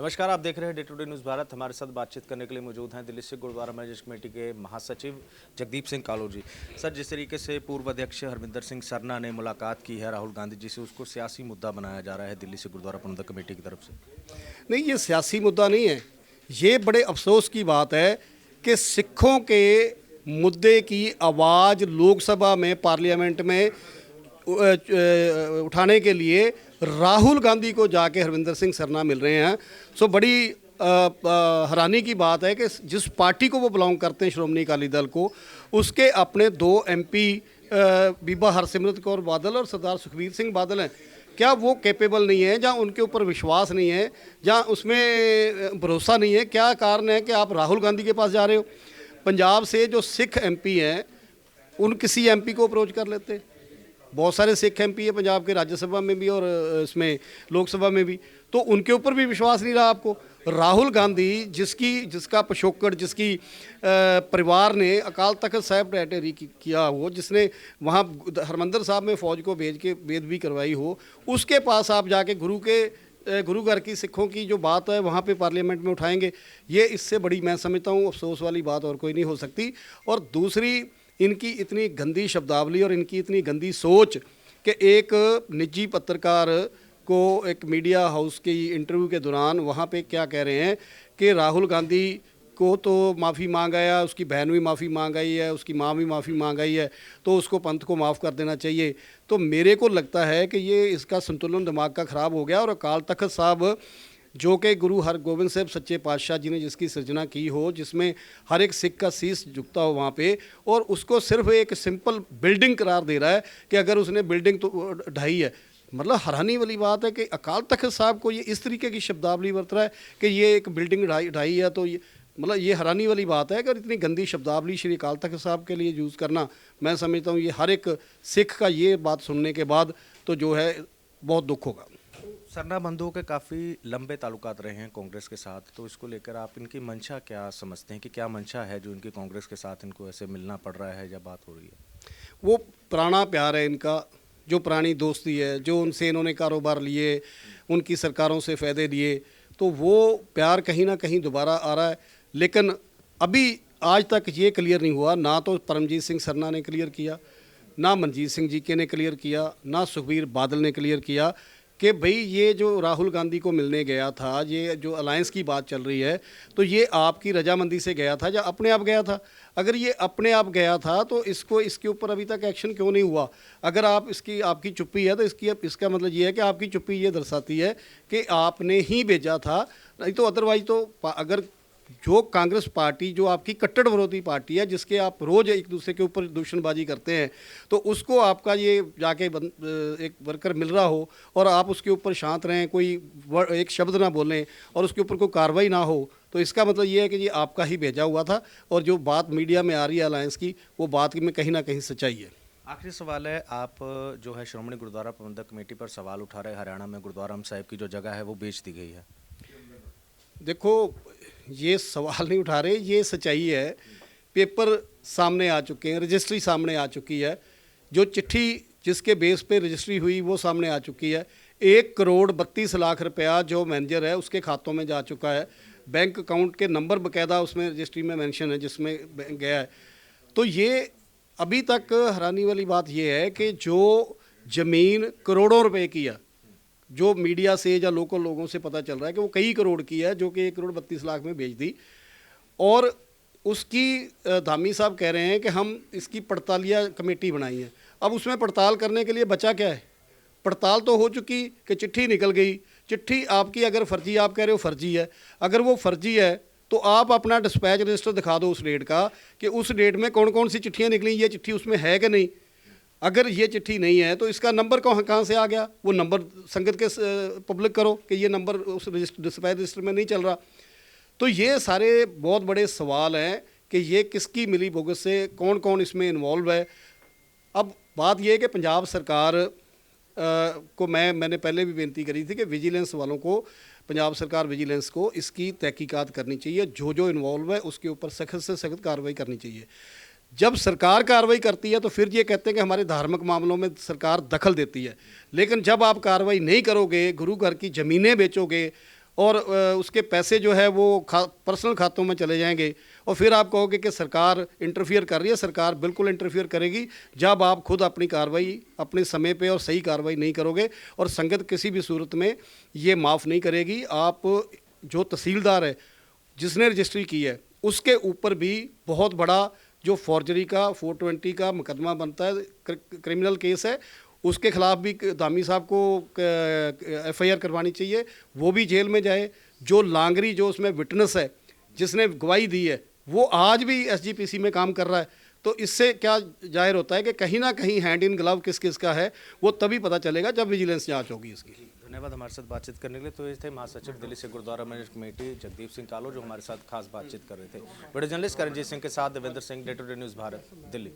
नमस्कार, आप देख रहे हैं day to day news Bharat. हमारे साथ बातचीत करने के लिए मौजूद हैं दिल्ली सिख गुरुद्वारा मैनेजमेंट कमेटी के महासचिव जगदीप सिंह कालो जी। सर, जिस तरीके से पूर्व अध्यक्ष हरमिंदर सिंह सरना ने मुलाकात की है राहुल गांधी जी से, उसको सियासी मुद्दा बनाया जा रहा है दिल्ली सिख गुरुद्वारा प्रबंधक कमेटी की तरफ से। नहीं, ये सियासी मुद्दा नहीं है। ये बड़े अफसोस की बात है कि सिखों के मुद्दे की आवाज़ लोकसभा में, पार्लियामेंट में उठाने के लिए राहुल गांधी को जाके हरविंदर सिंह सरना मिल रहे हैं। सो बड़ी हैरानी की बात है कि जिस पार्टी को वो बिलोंग करते हैं, श्रोमणी अकाली दल को, उसके अपने 2 MP बीबा हरसिमरत कौर बादल और सरदार सुखबीर सिंह बादल हैं। क्या वो कैपेबल नहीं है, जहाँ उनके ऊपर विश्वास नहीं है, जहाँ उसमें भरोसा नहीं है? क्या कारण है कि आप राहुल गांधी के पास जा रहे हो? पंजाब से जो सिख MP हैं, उन किसी MP को अप्रोच कर लेते। बहुत सारे सिख MP है पंजाब के, राज्यसभा में भी और इसमें लोकसभा में भी, तो उनके ऊपर भी विश्वास नहीं रहा आपको। राहुल गांधी जिसका पिछोकड़, जिसकी परिवार ने अकाल तख्त साहिब टेहरी किया हो, जिसने वहाँ हरमंदिर साहब में फ़ौज को भेज के बेदबी करवाई हो, उसके पास आप जाके गुरु घर की सिखों की जो बात है वहाँ पे पार्लियामेंट में उठाएंगे? ये इससे बड़ी, मैं समझता हूँ, अफसोस वाली बात और कोई नहीं हो सकती। और दूसरी, इनकी इतनी गंदी शब्दावली और इनकी इतनी गंदी सोच कि एक निजी पत्रकार को एक मीडिया हाउस की इंटरव्यू के दौरान वहाँ पे क्या कह रहे हैं कि राहुल गांधी को तो माफ़ी मांग आया, उसकी बहन भी माफ़ी मांग आई है, उसकी माँ भी माफ़ी मांग आई है, तो उसको पंथ को माफ़ कर देना चाहिए। तो मेरे को लगता है कि ये इसका संतुलन दिमाग का ख़राब हो गया। और अकाल तख्त साहब, जो कि गुरु हरगोबिंद साहब सच्चे पातशाह जी ने जिसकी सृजना की हो, जिसमें हर एक सिख का शीश झुकता हो वहाँ पे, और उसको सिर्फ एक सिंपल बिल्डिंग करार दे रहा है कि अगर उसने बिल्डिंग तो ढाई है। मतलब हैरानी वाली बात है कि अकाल तख्त साहब को ये इस तरीके की शब्दावली बरत रहा है कि ये एक बिल्डिंग ढाई है। तो ये मतलब ये हैरानी वाली बात है। अगर इतनी गंदी शब्दावली श्री अकाल तख्त साहब के लिए यूज़ करना, मैं समझता हूँ ये हर एक सिख का ये बात सुनने के बाद तो जो है बहुत दुख होगा। सरना बंधुओं के काफ़ी लंबे ताल्लुकात रहे हैं कांग्रेस के साथ, तो इसको लेकर आप इनकी मंशा क्या समझते हैं कि क्या मंशा है जो इनकी कांग्रेस के साथ इनको ऐसे मिलना पड़ रहा है या बात हो रही है? वो पुराना प्यार है इनका, जो पुरानी दोस्ती है, जो उनसे इन्होंने कारोबार लिए, उनकी सरकारों से फ़ायदे लिए, तो वो प्यार कहीं ना कहीं दोबारा आ रहा है। लेकिन अभी आज तक ये क्लियर नहीं हुआ, ना तो परमजीत सिंह सरना ने क्लियर किया, ना मनजीत सिंह जीके ने क्लियर किया, ना सुखबीर बादल ने क्लियर किया कि भाई ये जो राहुल गांधी को मिलने गया था, ये जो अलायंस की बात चल रही है, तो ये आपकी रजामंदी से गया था या अपने आप गया था? अगर ये अपने आप गया था तो इसके ऊपर अभी तक एक्शन क्यों नहीं हुआ? अगर आपकी चुप्पी है तो इसका मतलब ये है कि आपकी चुप्पी ये दर्शाती है कि आपने ही भेजा था। नहीं तो अदरवाइज तो अगर जो कांग्रेस पार्टी, जो आपकी कट्टर विरोधी पार्टी है, जिसके आप रोज़ एक दूसरे के ऊपर दूषणबाजी करते हैं, तो उसको आपका ये जाके एक वर्कर मिल रहा हो और आप उसके ऊपर शांत रहें, कोई एक शब्द ना बोलें और उसके ऊपर कोई कार्रवाई ना हो, तो इसका मतलब ये है कि ये आपका ही भेजा हुआ था। और जो बात मीडिया में आ रही है अलायंस की, वो बात में कहीं ना कहीं सच्चाई है। आखिरी सवाल है, आप जो है श्रोमणी गुरुद्वारा प्रबंधक कमेटी पर सवाल उठा रहे, हरियाणा में गुरुद्वारा साहिब की जो जगह है वो बेच दी गई है। देखो, ये सवाल नहीं उठा रहे, ये सच्चाई है। पेपर सामने आ चुके हैं, रजिस्ट्री सामने आ चुकी है, जो चिट्ठी जिसके बेस पे रजिस्ट्री हुई वो सामने आ चुकी है। 1,32,00,000 रुपया जो मैनेजर है उसके खातों में जा चुका है। बैंक अकाउंट के नंबर बाकायदा उसमें रजिस्ट्री में मेंशन है जिसमें गया है। तो ये अभी तक हैरानी वाली बात ये है कि जो ज़मीन करोड़ों रुपए की है, जो मीडिया से या लोकल लोगों से पता चल रहा है कि वो कई करोड़ की है, जो कि 1,32,00,000 में बेच दी, और उसकी धामी साहब कह रहे हैं कि हम इसकी पड़तालिया कमेटी बनाई है। अब उसमें पड़ताल करने के लिए बचा क्या है? पड़ताल तो हो चुकी कि चिट्ठी निकल गई। चिट्ठी आपकी अगर फर्जी, आप कह रहे हो फर्जी है, अगर वो फर्जी है तो आप अपना डिस्पैच रजिस्टर दिखा दो उस डेट का कि उस डेट में कौन कौन सी चिट्ठियाँ निकली, ये चिट्ठी उसमें है कि नहीं। अगर ये चिट्ठी नहीं है तो इसका नंबर कहाँ से आ गया? वो नंबर संगत के पब्लिक करो कि ये नंबर उस डिस्पैच रजिस्टर में नहीं चल रहा। तो ये सारे बहुत बड़े सवाल हैं कि ये किसकी मिली भुगत से, कौन कौन इसमें इन्वॉल्व है। अब बात ये है कि पंजाब सरकार को मैंने पहले भी बेनती करी थी कि विजिलेंस वालों को, पंजाब सरकार विजिलेंस को इसकी तहकीकात करनी चाहिए, जो इन्वॉल्व है उसके ऊपर सख्त से सख्त कार्रवाई करनी चाहिए। जब सरकार कार्रवाई करती है तो फिर ये कहते हैं कि हमारे धार्मिक मामलों में सरकार दखल देती है, लेकिन जब आप कार्रवाई नहीं करोगे, गुरु घर की ज़मीनें बेचोगे और उसके पैसे जो है वो पर्सनल खातों में चले जाएंगे और फिर आप कहोगे कि सरकार इंटरफियर कर रही है। सरकार बिल्कुल इंटरफियर करेगी जब आप खुद अपनी कार्रवाई अपने समय पे और सही कार्रवाई नहीं करोगे, और संगत किसी भी सूरत में ये माफ़ नहीं करेगी। आप जो तहसीलदार है जिसने रजिस्ट्री की है उसके ऊपर भी बहुत बड़ा जो फॉर्जरी का 420 का मुकदमा बनता है, क्रिमिनल केस है, उसके खिलाफ भी धामी साहब को एफआईआर करवानी चाहिए, वो भी जेल में जाए। जो लांगरी जो उसमें विटनेस है जिसने गवाही दी है वो आज भी एसजीपीसी में काम कर रहा है। तो इससे क्या जाहिर होता है कि कहीं ना कहीं हैंड इन ग्लव किस किस का है वो तभी पता चलेगा जब विजिलेंस जांच होगी इसकी। धन्यवाद हमारे साथ बातचीत करने के लिए। तो ये थे महासचिव दिल्ली सिख गुरुद्वारा मैनेजमेंट कमेटी जगदीप सिंह कालो, जो हमारे साथ खास बातचीत कर रहे थे। वीडियो जर्नलिस्ट करणजीत सिंह के साथ Devendra Singh, day to day news Bharat, Delhi.